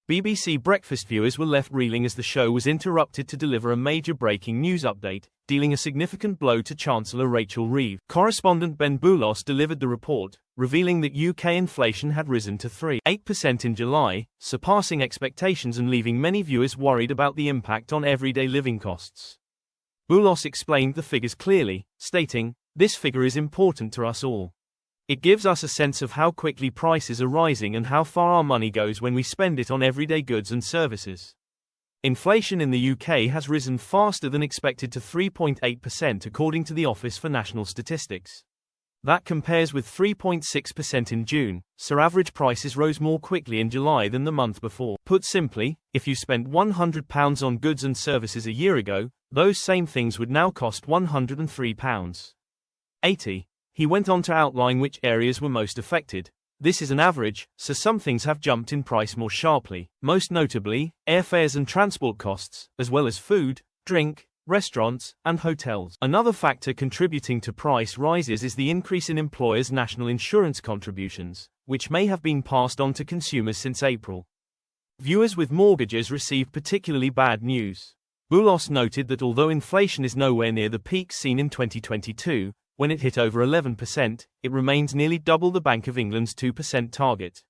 BBC Breakfast viewers were left reeling as the show was interrupted to deliver a major breaking news update, dealing a significant blow to Chancellor Rachel Reeves. Correspondent Ben Boulos delivered the report, revealing that UK inflation had risen to 3.8% in July, surpassing expectations and leaving many viewers worried about the impact on everyday living costs. Boulos explained the figures clearly, stating, "This figure is important to us all. It gives us a sense of how quickly prices are rising and how far our money goes when we spend it on everyday goods and services." Inflation in the UK has risen faster than expected to 3.8% according to the Office for National Statistics. That compares with 3.6% in June, so average prices rose more quickly in July than the month before. Put simply, if you spent £100 on goods and services a year ago, those same things would now cost £103.80. He went on to outline which areas were most affected. This is an average, so some things have jumped in price more sharply, most notably, airfares and transport costs, as well as food, drink, restaurants, and hotels. Another factor contributing to price rises is the increase in employers' national insurance contributions, which may have been passed on to consumers since April. Viewers with mortgages received particularly bad news. Boulos noted that although inflation is nowhere near the peak seen in 2022, when it hit over 11%, it remains nearly double the Bank of England's 2% target.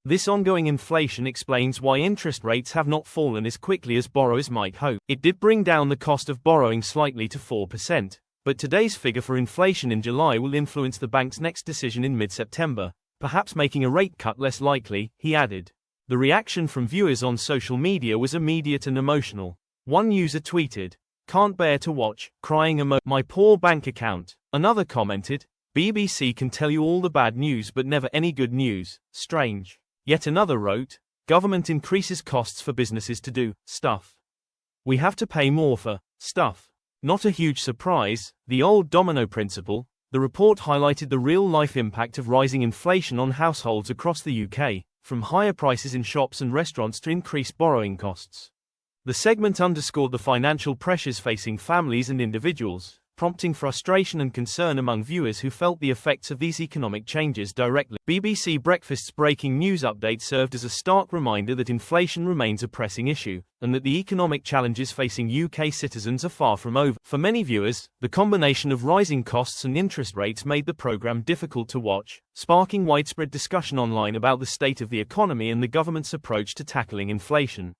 This ongoing inflation explains why interest rates have not fallen as quickly as borrowers might hope. It did bring down the cost of borrowing slightly to 4%, but today's figure for inflation in July will influence the bank's next decision in mid-September, perhaps making a rate cut less likely, he added. The reaction from viewers on social media was immediate and emotional. One user tweeted, "Can't bear to watch, crying my poor bank account." Another commented, "BBC can tell you all the bad news but never any good news, strange." Yet another wrote, "Government increases costs for businesses to do stuff. We have to pay more for stuff." Not a huge surprise, the old domino principle. The report highlighted the real-life impact of rising inflation on households across the UK, from higher prices in shops and restaurants to increased borrowing costs. The segment underscored the financial pressures facing families and individuals, prompting frustration and concern among viewers who felt the effects of these economic changes directly. BBC Breakfast's breaking news update served as a stark reminder that inflation remains a pressing issue, and that the economic challenges facing UK citizens are far from over. For many viewers, the combination of rising costs and interest rates made the programme difficult to watch, sparking widespread discussion online about the state of the economy and the government's approach to tackling inflation.